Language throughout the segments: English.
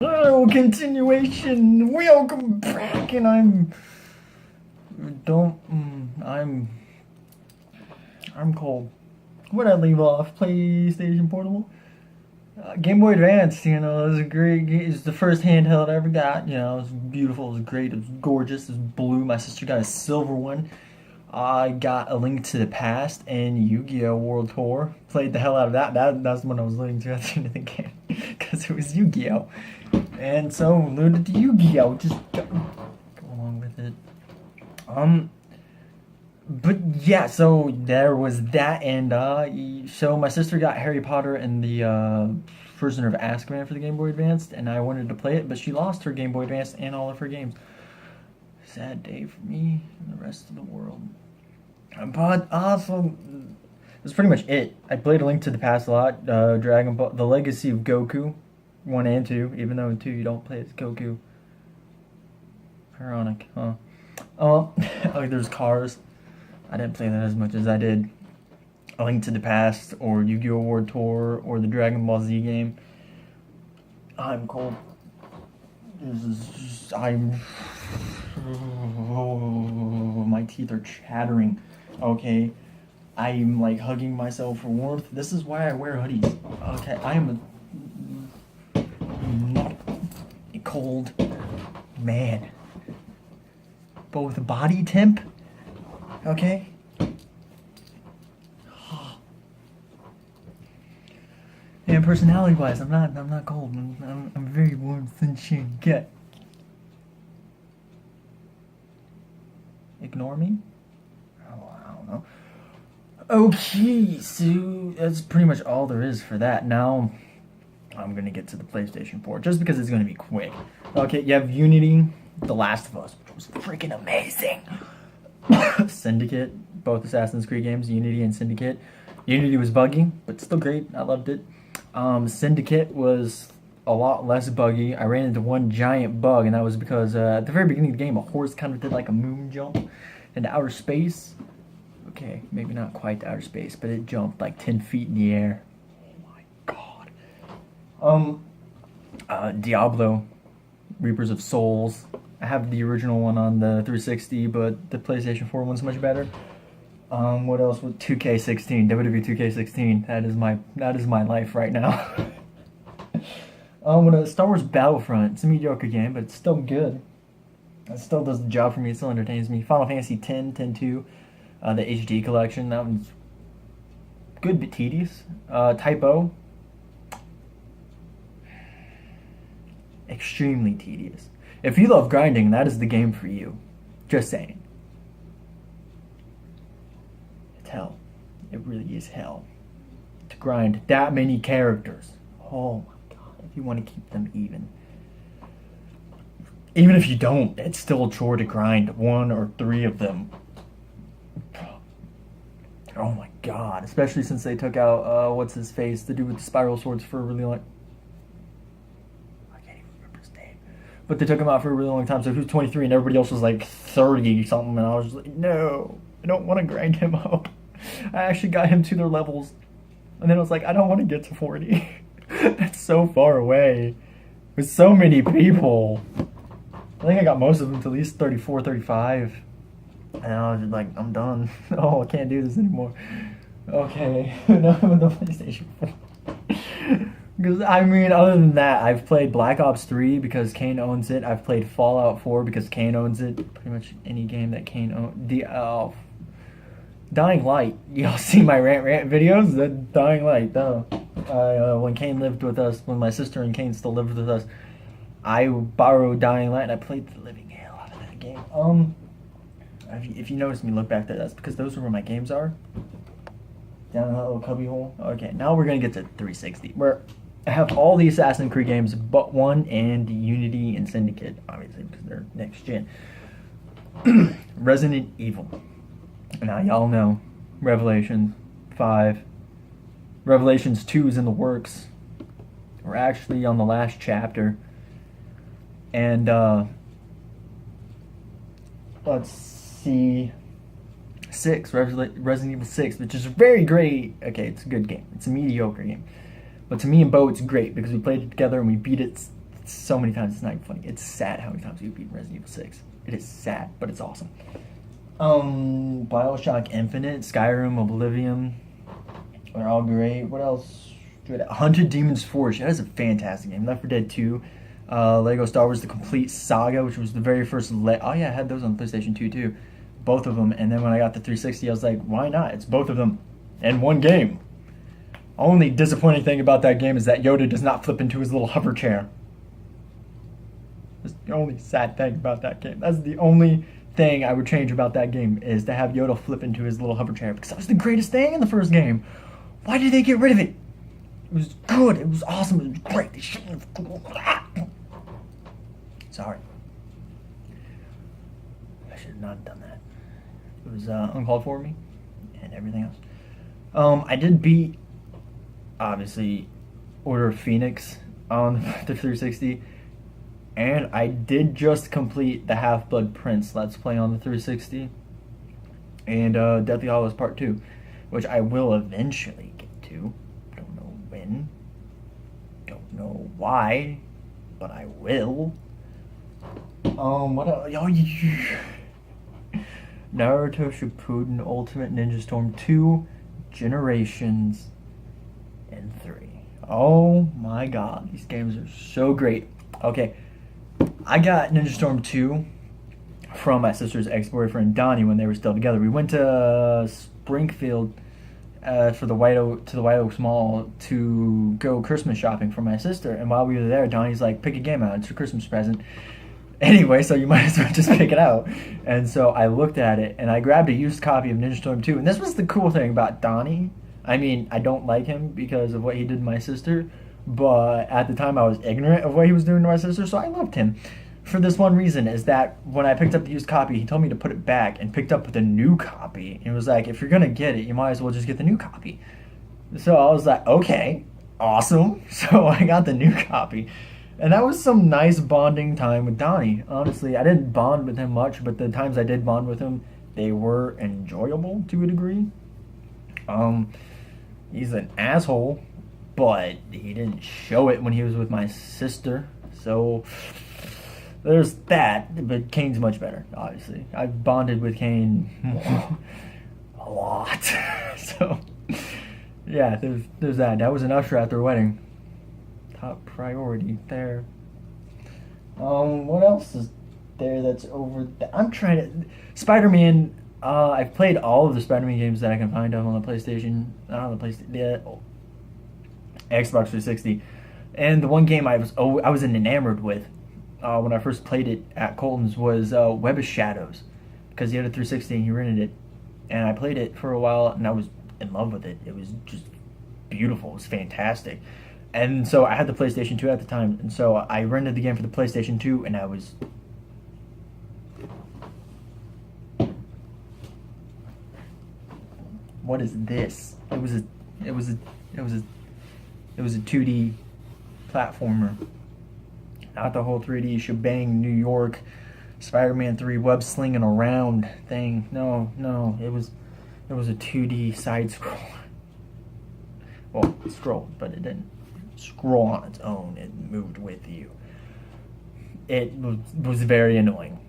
Oh, continuation. Welcome back, and I'm don't. I'm cold. Where'd I leave off? PlayStation Portable, Game Boy Advance. It was a great. It's the first handheld I ever got. It was beautiful. It was great. It was gorgeous. It was blue. My sister got a silver one. I got A Link to the Past and Yu-Gi-Oh! World Tour. Played the hell out of that. That's the one I was alluding to at the end of the game because it was Yu-Gi-Oh! And so alluded to Yu-Gi-Oh! Just go along with it. But yeah, so there was that, and so my sister got Harry Potter and the version of Azkaban for the Game Boy Advance, and I wanted to play it, but she lost her Game Boy Advance and all of her games. Sad day for me and the rest of the world. But also, that's pretty much it. I played A Link to the Past a lot. Dragon Ball, The Legacy of Goku, 1 and 2, even though in 2 you don't play as Goku. Ironic, huh? Oh, there's Cars. I didn't play that as much as I did A Link to the Past, or Yu-Gi-Oh! World Tour, or the Dragon Ball Z game. I'm cold. My teeth are chattering. Okay, I'm like hugging myself for warmth. This is why I wear hoodies. Okay, I am not a cold man, but with a body temp. Okay. And personality-wise, I'm not cold. I'm very warm, sunshine guy. Ignore me? Oh, I don't know. Okay, so that's pretty much all there is for that. Now, I'm gonna get to the PlayStation 4, just because it's gonna be quick. Okay, you have Unity, The Last of Us, which was freaking amazing. Syndicate, both Assassin's Creed games, Unity and Syndicate. Unity was buggy, but still great. I loved it. Syndicate was a lot less buggy. I ran into one giant bug, and that was because at the very beginning of the game, a horse kind of did like a moon jump into outer space. Okay, maybe not quite to outer space, but it jumped like 10 feet in the air. Oh my god. Diablo, Reapers of Souls. I have the original one on the 360, but the PlayStation 4 one's much better. What else? With 2K16, WWE 2K16. That is my life right now. Star Wars Battlefront. It's a mediocre game, but it's still good. It still does the job for me. It still entertains me. Final Fantasy X, 10-2, the HD collection. That one's good but tedious. Type O. Extremely tedious. If you love grinding, that is the game for you. Just saying. It's hell. It really is hell. To grind that many characters. Oh my god. If you want to keep them even. Even if you don't, it's still a chore to grind 1 or 3 of them. Oh my god. Especially since they took out, what's his face, the dude with the spiral swords for a really long... I can't even remember his name. But they took him out for a really long time, so he was 23 and everybody else was like 30 something, and I was just like, no, I don't want to grind him up. I actually got him to their levels, and then I was like, I don't want to get to 40. That's so far away. With so many people. I think I got most of them to at least 34, 35. And I was just like, I'm done. Oh, I can't do this anymore. Okay, enough with the PlayStation 4. Because, I mean, other than that, I've played Black Ops 3 because Kane owns it. I've played Fallout 4 because Kane owns it. Pretty much any game that Kane owns. Dying Light. Y'all see my rant videos? The Dying Light, though. When Kane lived with us, when my sister and Kane still lived with us, I borrowed Dying Light and I played the living hell out of that game. If you notice me look back there, that's because those are where my games are. Down in that little cubby hole. Okay, now we're gonna get to 360, where I have all the Assassin's Creed games but 1 and Unity and Syndicate, obviously, because they're next gen. Resident Evil. Now y'all know Revelations 5. Revelations 2 is in the works. We're actually on the last chapter. And let's see, 6, Resident Evil 6, which is very great. Okay, it's a good game. It's a mediocre game. But to me and Bo, it's great because we played it together and we beat it so many times it's not even funny. It's sad how many times we've beaten Resident Evil 6. It is sad, but it's awesome. BioShock Infinite, Skyrim, Oblivion, are all great. What else? Hunted Demon's Forge. That is a fantastic game. Left 4 Dead 2. Lego Star Wars The Complete Saga, which was the very first... oh yeah, I had those on PlayStation 2 too. Both of them. And then when I got the 360, I was like, why not? It's both of them in one game. Only disappointing thing about that game is that Yoda does not flip into his little hover chair. That's the only sad thing about that game. That's the only thing I would change about that game, is to have Yoda flip into his little hover chair, because that was the greatest thing in the first game. Why did they get rid of it? It was good. It was awesome. It was great. They shouldn't have... Sorry. I should have not done that. It was uncalled for me and everything else. I did beat, obviously, Order of Phoenix on the 360, and I did just complete the Half-Blood Prince Let's Play on the 360, and Deathly Hallows Part 2, which I will eventually get to. Don't know when, don't know why, but I will. What else? Naruto Shippuden Ultimate Ninja Storm 2, Generations, and 3. Oh my god, these games are so great. Okay, I got Ninja Storm 2 from my sister's ex-boyfriend Donnie when they were still together. We went to Springfield for the White Oaks Mall to go Christmas shopping for my sister, and while we were there, Donnie's like, pick a game out, it's your Christmas present. Anyway, so you might as well just pick it out. And so I looked at it, and I grabbed a used copy of Ninja Storm 2. And this was the cool thing about Donnie. I mean, I don't like him because of what he did to my sister, but at the time I was ignorant of what he was doing to my sister, so I loved him. For this one reason, is that when I picked up the used copy, he told me to put it back and picked up with a new copy. And it was like, if you're going to get it, you might as well just get the new copy. So I was like, okay, awesome. So I got the new copy. And that was some nice bonding time with Donnie. Honestly, I didn't bond with him much, but the times I did bond with him, they were enjoyable to a degree. He's an asshole, but he didn't show it when he was with my sister. So there's that, but Kane's much better, obviously. I've bonded with Kane a lot. So yeah, there's that. That was an usher at their wedding. Top priority there. What else is there that's over I'm trying to... Spider-Man, I've played all of the Spider-Man games that I can find on the PlayStation, the Xbox 360. And the one game I was enamored with when I first played it at Colton's was Web of Shadows, because he had a 360 and he rented it. And I played it for a while and I was in love with it. It was just beautiful. It was fantastic. And so I had the PlayStation 2 at the time, and so I rented the game for the PlayStation 2, and I was... What is this? It was a 2D platformer. Not the whole 3D shebang, New York, Spider-Man 3 web slinging around thing. No, it was a 2D side scroll. Well, it scrolled, but it didn't scroll on its own. It moved with you. It was very annoying.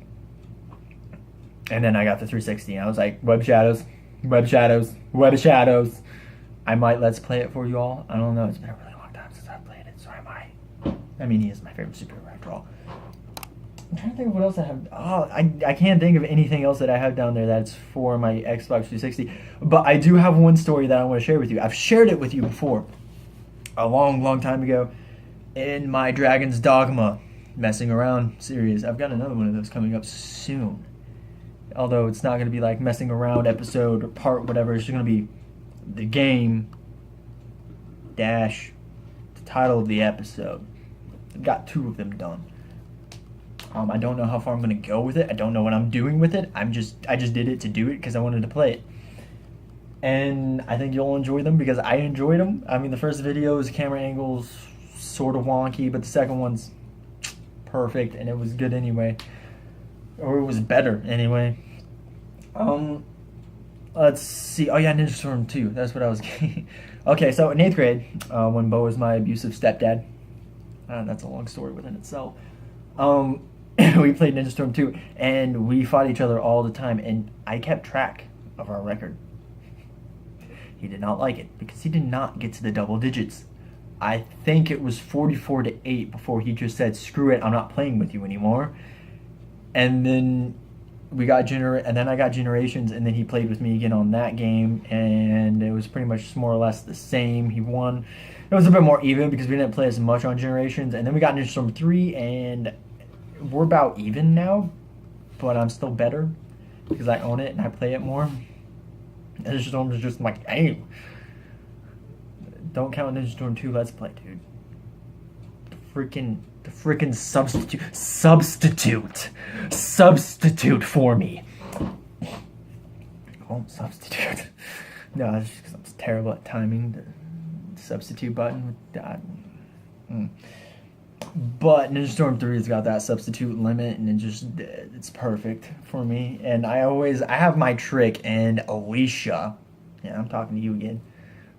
And then I got the 360 and I was like, Web Shadows. I might let's play it for you all. I don't know, it's been a really long time since I've played it, so I might. I mean, he is my favorite superhero after all. I'm trying to think of what else I have. I can't think of anything else that I have down there that's for my Xbox 360. But I do have one story that I want to share with you. I've shared it with you before, a long time ago, in my Dragon's Dogma messing around series. I've got another one of those coming up soon. Although it's not going to be like messing around episode or part whatever. It's just going to be the game dash the title of the episode. I've got 2 of them done. I don't know how far I'm going to go with it. I don't know what I'm doing with it. I just did it to do it because I wanted to play it. And I think you'll enjoy them because I enjoyed them. I mean, the first video's camera angles sort of wonky, but the second one's perfect, and it was good anyway. Or it was better anyway. Let's see. Oh yeah, Ninja Storm 2. That's what I was getting. Okay, so in 8th grade, when Bo was my abusive stepdad, That's a long story within itself. We played Ninja Storm 2, and we fought each other all the time, and I kept track of our record. He did not like it because he did not get to the double digits. I think it was 44-8 before he just said, "Screw it, I'm not playing with you anymore." And then and then I got Generations, and then he played with me again on that game, and it was pretty much more or less the same. He won. It was a bit more even because we didn't play as much on Generations, and then we got Ninja Storm 3, and we're about even now, but I'm still better because I own it and I play it more. Ninja Storm is just like, hey, don't count Ninja Storm 2 Let's Play, dude. The freaking substitute for me. I won't substitute. No, that's just because I'm terrible at timing the substitute button with that. But Ninja Storm 3 has got that substitute limit, and it's perfect for me. And I have my trick, and Alicia, yeah, I'm talking to you again,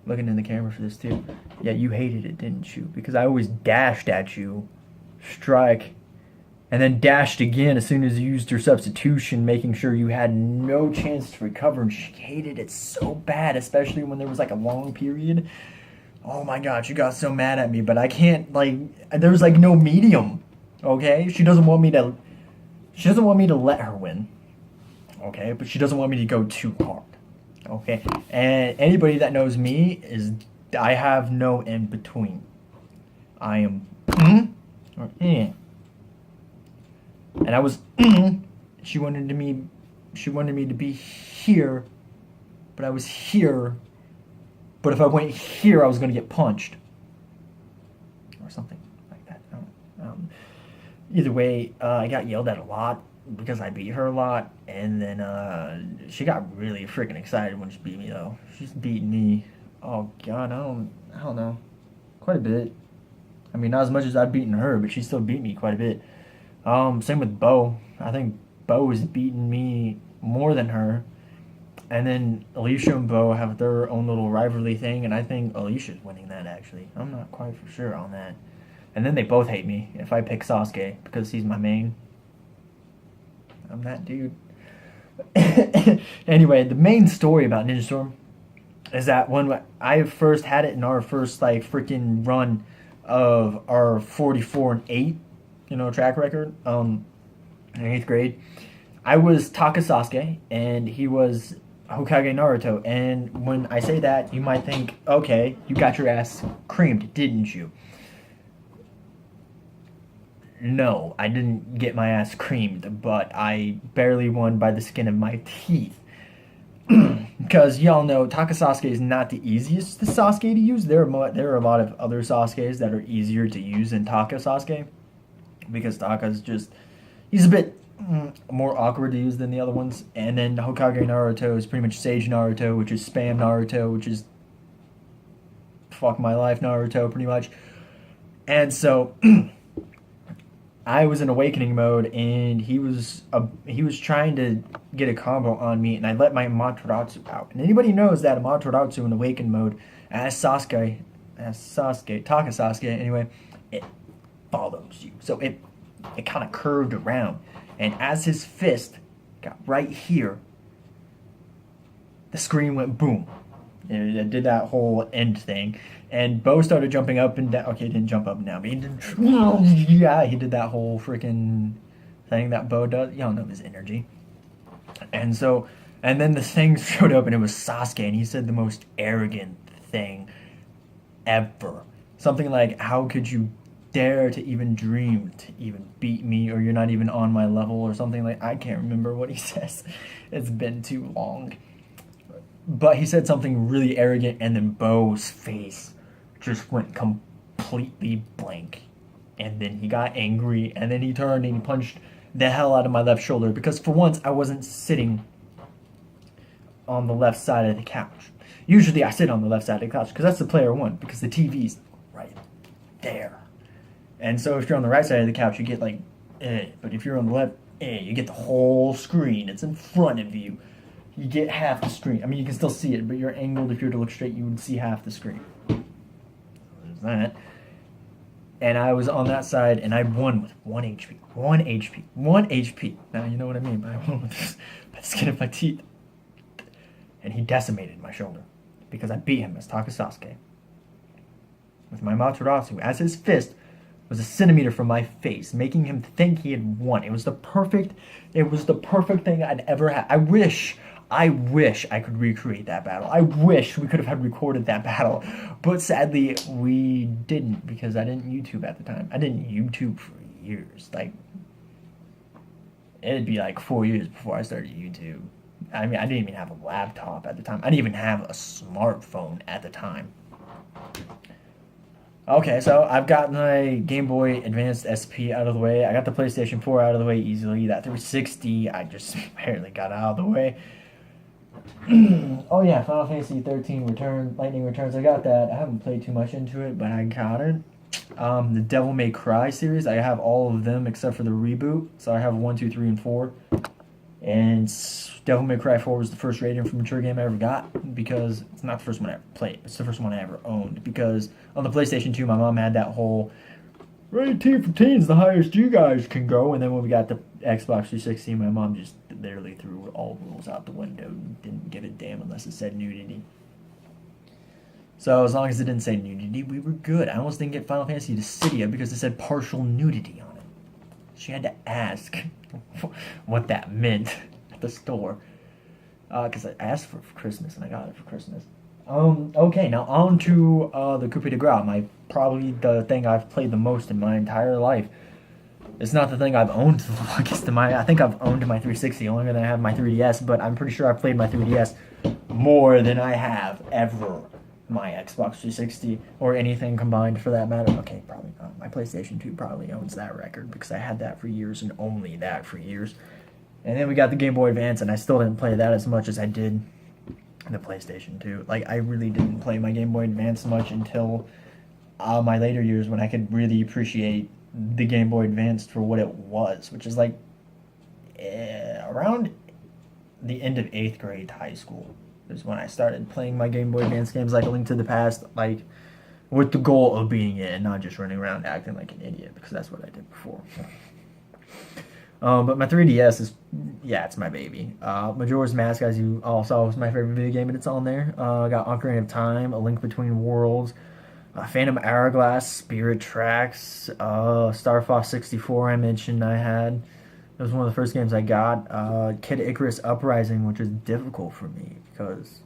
looking in the camera for this too. Yeah, you hated it, didn't you? Because I always dashed at you, strike, and then dashed again as soon as you used your substitution, making sure you had no chance to recover. And she hated it so bad, especially when there was like a long period. Oh my god, she got so mad at me, but I can't, there's no medium, okay? She doesn't want me to let her win, okay? But she doesn't want me to go too hard, okay? And anybody that knows me I have no in between. I am or and I was she wanted me to be here, but I was here. But if I went here, I was going to get punched. Or something like that. Either way, I got yelled at a lot because I beat her a lot. And then she got really freaking excited when she beat me, though. She's beating me, oh, God, I don't know. Quite a bit. I mean, not as much as I've beaten her, but she still beat me quite a bit. Same with Bo. I think Bo is beating me more than her. And then Alicia and Bo have their own little rivalry thing, and I think Alicia's winning that, actually. I'm not quite for sure on that. And then they both hate me if I pick Sasuke, because he's my main. I'm that dude. Anyway, the main story about Ninja Storm is that when I first had it in our first, freaking run of our 44-8, track record, in 8th grade, I was Taka Sasuke, and he was Hokage Naruto. And when I say that, you might think, okay, you got your ass creamed, didn't you? No, I didn't get my ass creamed, but I barely won by the skin of my teeth. Because y'all know Taka Sasuke is not the easiest Sasuke to use. There are a lot of other Sasukes that are easier to use than Taka Sasuke, because Taka's he's a bit more awkward to use than the other ones. And then Hokage Naruto is pretty much Sage Naruto, which is spam Naruto, which is fuck my life Naruto, pretty much. And so I was in awakening mode, and he was trying to get a combo on me, and I let my Amaterasu out. And anybody knows that Amaterasu in awakened mode, as Taka Sasuke anyway, it follows you. So it kind of curved around. And as his fist got right here, the screen went boom. And it did that whole end thing. And Bo started jumping up and down. Okay, he didn't jump up and down, but he did. Yeah, he did that whole freaking thing that Bo does. Y'all know his energy. And then the thing showed up, and it was Sasuke, and he said the most arrogant thing ever. Something like, how could you dare to even dream to even beat me, or you're not even on my level, or something like, I can't remember what he says. It's been too long. But he said something really arrogant, and then Bo's face just went completely blank. And then he got angry, and then he turned and he punched the hell out of my left shoulder, because for once I wasn't sitting on the left side of the couch. Usually I sit on the left side of the couch, because that's the player one, because the TV's right there. And so if you're on the right side of the couch, you get but if you're on the left, you get the whole screen. It's in front of you. You get half the screen. I mean, you can still see it, but you're angled. If you were to look straight, you would see half the screen. There's that. and I was on that side, and I won with 1 HP. 1 HP. 1 HP. Now, you know what I mean by I won with by the skin of my teeth. And he decimated my shoulder because I beat him as Taka Sasuke with my Materasu, as his fist was a centimeter from my face, making him think he had won. It was the perfect thing I'd ever had. I wish I could recreate that battle. I wish we could have had recorded that battle. But sadly, we didn't because I didn't YouTube at the time. I didn't YouTube for years. Like, it'd be like 4 years before I started YouTube. I mean, I didn't even have a laptop at the time. I didn't even have a smartphone at the time. Okay, so I've got my Game Boy Advanced SP out of the way. I got the PlayStation 4 out of the way easily. That 360, I just barely got out of the way. Oh yeah, Final Fantasy 13 Lightning Returns. I got that. I haven't played too much into it, but I got it. The Devil May Cry series, I have all of them except for the reboot. So I have 1, 2, 3, and 4. And Devil May Cry 4 was the first rated for mature game I ever got because it's not the first one I ever played. It's the first one I ever owned because on the PlayStation 2, my mom had that whole rated T for teens, the highest you guys can go. And then when we got the Xbox 360, my mom just literally threw all rules out the window and didn't give a damn unless it said nudity. So as long as it didn't say nudity, we were good. I almost didn't get Final Fantasy Dissidia because it said partial nudity on it. She had to ask what that meant at the store because I asked for Christmas and I got it for Christmas. Okay, now on to the Coup de Grace, probably the thing I've played the most in my entire life. It's not the thing I've owned the longest I think I've owned my 360 longer than I have my 3DS, but I'm pretty sure I've played my 3DS more than I have ever my Xbox 360 or anything combined for that matter. Okay, probably not. My PlayStation 2 probably owns that record because I had that for years and only that for years. And then we got the Game Boy Advance, and I still didn't play that as much as I did the PlayStation 2. Like, I really didn't play my Game Boy Advance much until my later years when I could really appreciate the Game Boy Advance for what it was, which is like around the end of 8th grade high school is when I started playing my Game Boy Advance games like A Link to the Past, like with the goal of beating it and not just running around acting like an idiot because that's what I did before. But my 3DS is, yeah, it's my baby. Majora's Mask, as you all saw, was my favorite video game, and it's on there. I got Ocarina of Time, A Link Between Worlds, Phantom Hourglass, Spirit Tracks, Star Fox 64 I mentioned I had. It was one of the first games I got. Kid Icarus Uprising, which was difficult for me because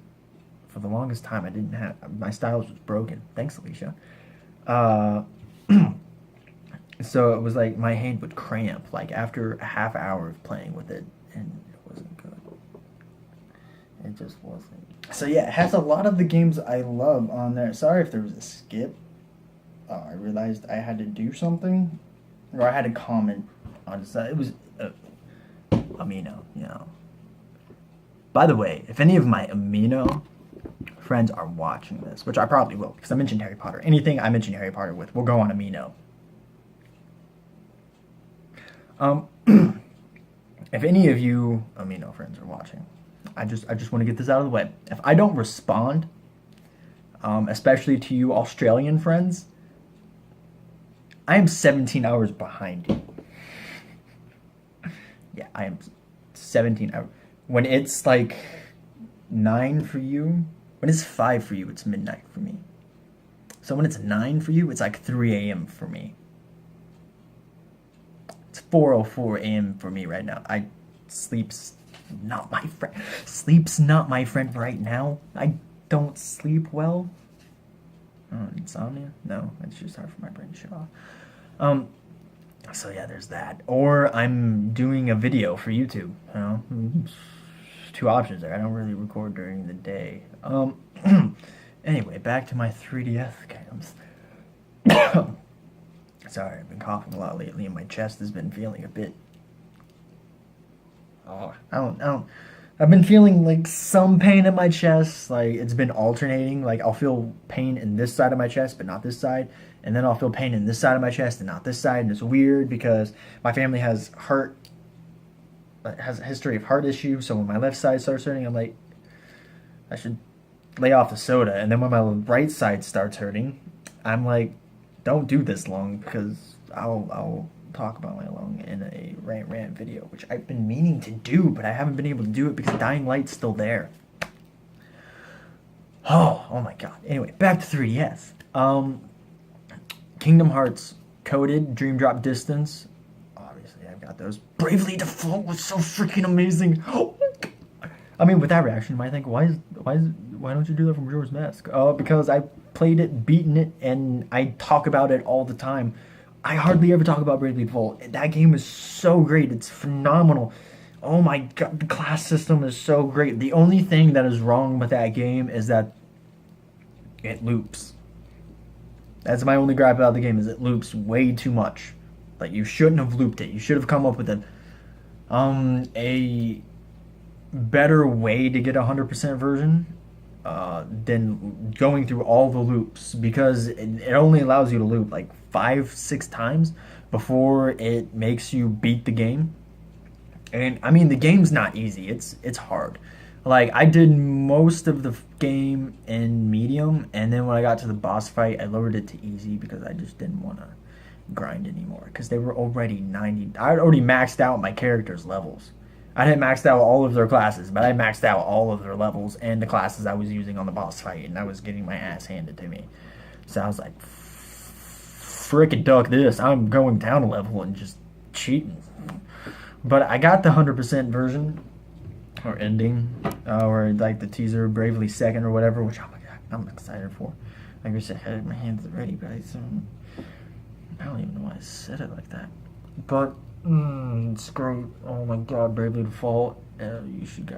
for the longest time I didn't have, my stylus was broken. Thanks, Alicia. So it was like my hand would cramp like after a half hour of playing with it, and it wasn't good. It just wasn't. So yeah, it has a lot of the games I love on there. Sorry if there was a skip. I realized I had to do something, or I had to comment on this. It was Amino, you know. By the way, if any of my Amino friends are watching this, which I probably will, because I mentioned Harry Potter. Anything I mention Harry Potter with will go on Amino. If any of you Amino friends are watching, I just want to get this out of the way. If I don't respond, especially to you Australian friends, I am 17 hours behind you. Yeah, I am 17 hours. When it's like 9 for you, when it's 5 for you, it's midnight for me. So when it's 9 for you, it's like 3 a.m. for me. It's 4:04 a.m. for me right now. Sleep's not my friend. Sleep's not my friend right now. I don't sleep well. Insomnia? No, it's just hard for my brain to shut off. So yeah, there's that. Or I'm doing a video for YouTube. You know, 2 options there. I don't really record during the day. Anyway, back to my 3DS games. Sorry, I've been coughing a lot lately, and my chest has been feeling a bit. Oh, I've been feeling like some pain in my chest. Like it's been alternating. Like I'll feel pain in this side of my chest, but not this side, and then I'll feel pain in this side of my chest and not this side. And it's weird because my family has a history of heart issues. So when my left side starts hurting, I'm like, I should lay off the soda. And then when my right side starts hurting, I'm like, don't do this long because I'll talk about my long in a rant video, which I've been meaning to do, but I haven't been able to do it because Dying Light's still there. Oh my god. Anyway, back to 3DS. Kingdom Hearts Coded, Dream Drop Distance. Obviously, I've got those. Bravely Default was so freaking amazing. I mean, with that reaction, you might think, why don't you do that from Majora's Mask? Because I played it, beaten it, and I talk about it all the time. I hardly ever talk about Bravely Default. That game is so great. It's phenomenal. Oh my god, the class system is so great. The only thing that is wrong with that game is that it loops. That's my only gripe about the game, is it loops way too much. Like, you shouldn't have looped it. You should have come up with a better way to get a 100% version than going through all the loops, because it only allows you to loop like 5-6 times before it makes you beat the game. And I mean, the game's not easy. It's hard. Like, I did most of the game in medium, and then when I got to the boss fight, I lowered it to easy because I just didn't want to grind anymore, because they were already 90. I had already maxed out my character's levels. I didn't max out all of their classes, but I maxed out all of their levels and the classes I was using on the boss fight, and I was getting my ass handed to me. So I was like, frickin' duck this. I'm going down a level and just cheating. But I got the 100% version, or ending, or like the teaser, Bravely Second or whatever, which I'm excited for. Like I said, I had my hands ready, guys. I don't even know why I said it like that. But it's great. Oh my god, Bravely Default. You guys should go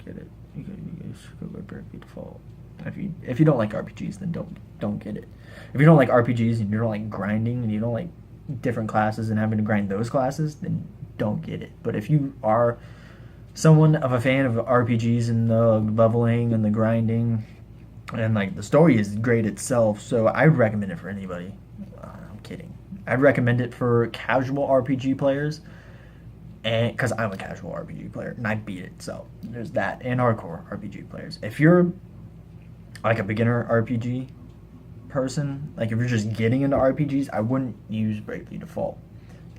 get it. You guys should go get Bravely Default. If you don't like RPGs, then don't get it. If you don't like RPGs and you don't like grinding and you don't like different classes and having to grind those classes, then don't get it. But if you are someone of a fan of RPGs and the leveling and the grinding, and like the story is great itself, so I would recommend it for anybody. I'm kidding. I'd recommend it for casual RPG players, and because I'm a casual RPG player and I beat it, so there's that. And hardcore RPG players. If you're like a beginner RPG person, like if you're just getting into RPGs, I wouldn't use Bravely Default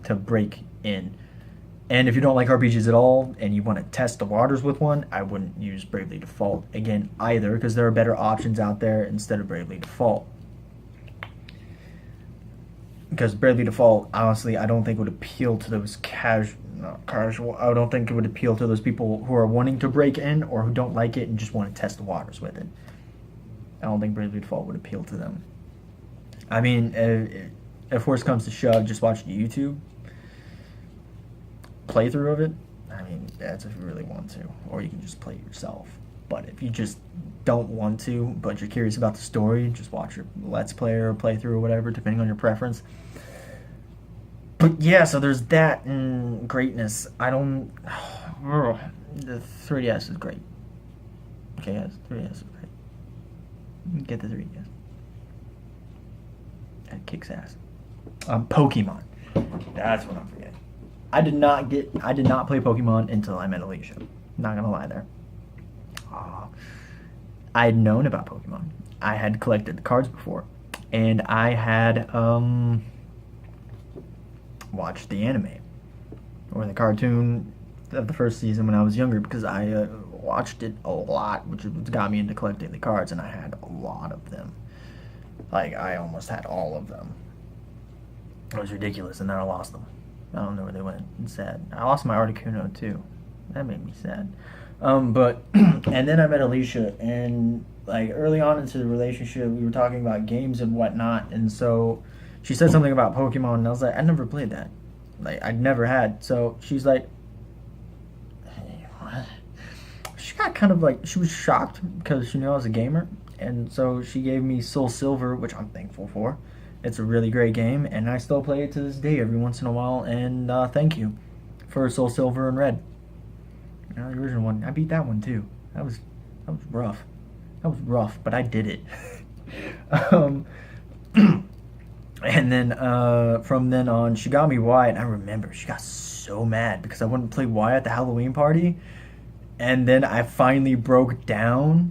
to break in. And if you don't like RPGs at all and you want to test the waters with one, I wouldn't use Bravely Default again either, because there are better options out there instead of Bravely Default. Because Bravely Default, honestly, I don't think would appeal to those casual. I don't think it would appeal to those people who are wanting to break in or who don't like it and just want to test the waters with it. I don't think Bravely Default would appeal to them. I mean, if worse comes to shove, just watch the YouTube playthrough of it. I mean, that's if you really want to, or you can just play it yourself. But if you just don't want to, but you're curious about the story, just watch your Let's Play or playthrough or whatever, depending on your preference. But yeah, so there's that and greatness. I don't... The 3DS is great. Okay, yes, 3DS is great. Get the 3DS. That kicks ass. Pokemon. That's what I'm forgetting. I did not play Pokemon until I met Alicia. Not gonna lie there. I had known about Pokemon. I had collected the cards before, and I had watched the anime or the cartoon of the first season when I was younger, because I watched it a lot, which got me into collecting the cards, and I had a lot of them. Like, I almost had all of them. It was ridiculous, and then I lost them. I don't know where they went. It's sad. I lost my Articuno too. That made me sad. But and then I met Alicia, and like early on into the relationship, we were talking about games and whatnot, and so she said something about Pokemon, and I was like, I never played that. Like, I'd never had. So she's like, hey, what? She got kind of like, she was shocked because she knew I was a gamer, and so she gave me Soul Silver, which I'm thankful for. It's a really great game, and I still play it to this day every once in a while, and thank you for Soul Silver and Red. You know, the original one, I beat that one too. That was rough. That was rough, but I did it. And then from then on, she got me Y, and I remember she got so mad because I wouldn't play Y at the Halloween party, and then I finally broke down.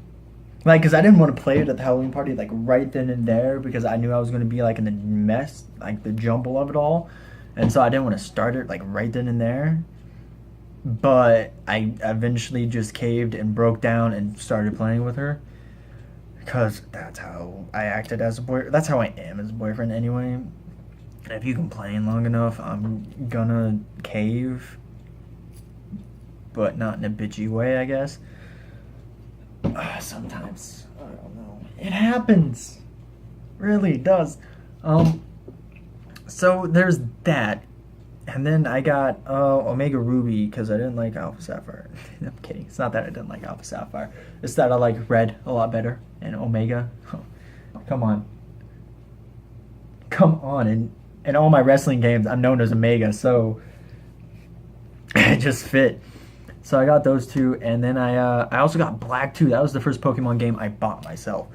Like, because I didn't want to play it at the Halloween party, like, right then and there, because I knew I was going to be, like, in the mess, like, the jumble of it all. And so I didn't want to start it, like, right then and there. But I eventually just caved and broke down and started playing with her. Because that's how I acted as a boy. That's how I am as a boyfriend anyway. If you complain long enough, I'm gonna cave. But not in a bitchy way, I guess. Sometimes. I don't know. It happens. Really, it does. So there's that. And then I got Omega Ruby because I didn't like Alpha Sapphire. I'm kidding. It's not that I didn't like Alpha Sapphire. It's that I like Red a lot better. And Omega. Come on. Come on. And in all my wrestling games, I'm known as Omega. So it just fit. So I got those two. And then I also got Black 2. That was the first Pokemon game I bought myself.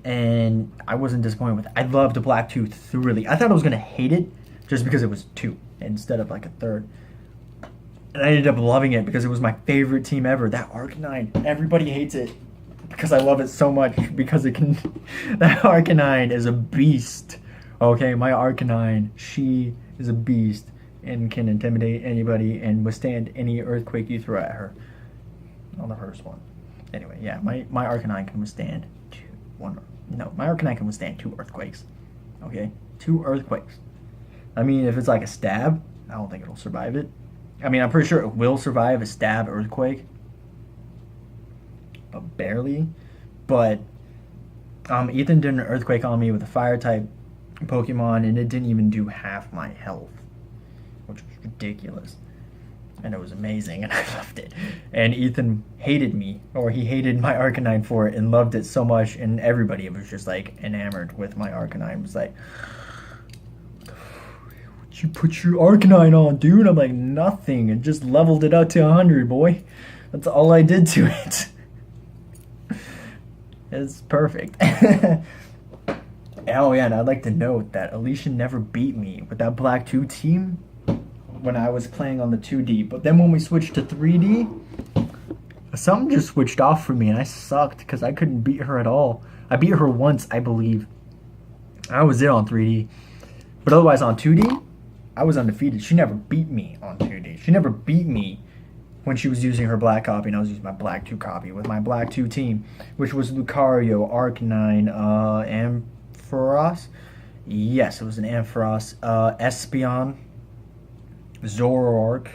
And I wasn't disappointed with it. I loved Black 2 thoroughly. I thought I was going to hate it just because it was 2 instead of like a 3rd. And I ended up loving it because it was my favorite team ever. That Arcanine. Everybody hates it because I love it so much because it can... That Arcanine is a beast. Okay, my Arcanine, she is a beast and can intimidate anybody and withstand any earthquake you throw at her. On the first one. Anyway, yeah, my Arcanine can withstand my Arcanine can withstand 2 earthquakes. Okay? 2 earthquakes. I mean, if it's like a stab, I don't think it'll survive it. I mean, I'm pretty sure it will survive a stab earthquake. But barely. But Ethan did an earthquake on me with a fire type Pokemon, and it didn't even do half my health. Which was ridiculous. And it was amazing, and I loved it. And Ethan hated me, or he hated my Arcanine for it, and loved it so much, and everybody was just, like, enamored with my Arcanine. It was like, what'd you put your Arcanine on, dude? I'm like, nothing. It just leveled it up to 100, boy. That's all I did to it. It's perfect. Oh, yeah, and I'd like to note that Alicia never beat me with that Black 2 team when I was playing on the 2D. But then when we switched to 3D, something just switched off for me, and I sucked because I couldn't beat her at all. I beat her once, I believe. I was it on 3D. But otherwise on 2D, I was undefeated. She never beat me on 2D. She never beat me when she was using her black copy, and I was using my Black 2 copy with my Black 2 team, which was Lucario, Arcanine, Ampharos. Yes, it was an Ampharos. Espeon. Zoroark.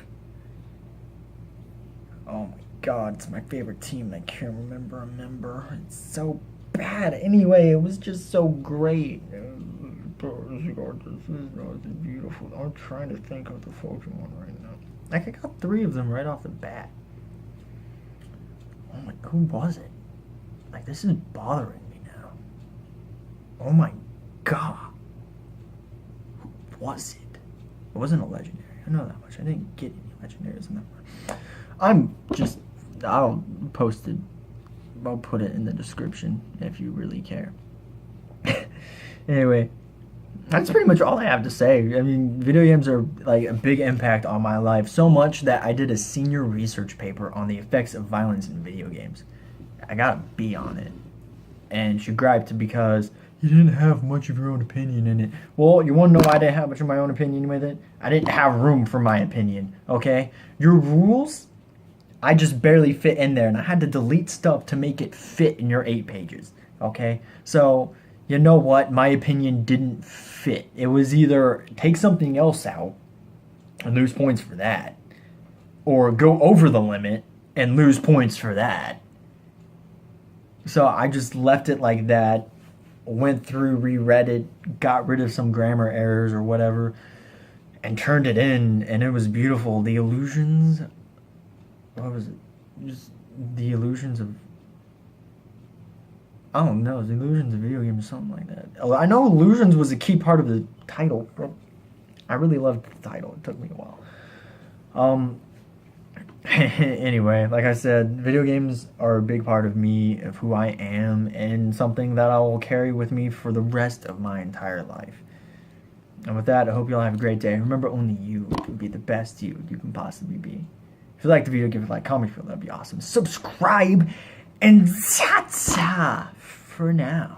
Oh my god, it's my favorite team. I can't remember. It's so bad. Anyway, it was just so great. This is beautiful. I'm trying to think of the Pokemon right now. Like, I got 3 of them right off the bat. Oh my, who was it? Like, this is bothering me now. Oh my god. Who was it? It wasn't a legendary. I know that much. I didn't get any legendaries in that one. I'll post it. I'll put it in the description if you really care. Anyway, that's pretty much all I have to say. I mean, video games are like a big impact on my life. So much that I did a senior research paper on the effects of violence in video games. I got a B on it. And she griped because you didn't have much of your own opinion in it. Well, you want to know why I didn't have much of my own opinion with it? I didn't have room for my opinion, okay? Your rules, I just barely fit in there, and I had to delete stuff to make it fit in your 8 pages, okay? So, you know what? My opinion didn't fit. It was either take something else out and lose points for that, or go over the limit and lose points for that. So I just left it like that. Went through, reread it, got rid of some grammar errors or whatever, and turned it in, and it was beautiful. The illusions, what was it? Just the illusions of, I don't know, the illusions of video games or something like that. I know illusions was a key part of the title, but I really loved the title. It took me a while. Anyway, like I said, video games are a big part of me, of who I am, and something that I will carry with me for the rest of my entire life. And with that, I hope you all have a great day. Remember, only you can be the best you can possibly be. If you like the video, give it a like, comment if you feel that'd be awesome. Subscribe, And ta-ta for now.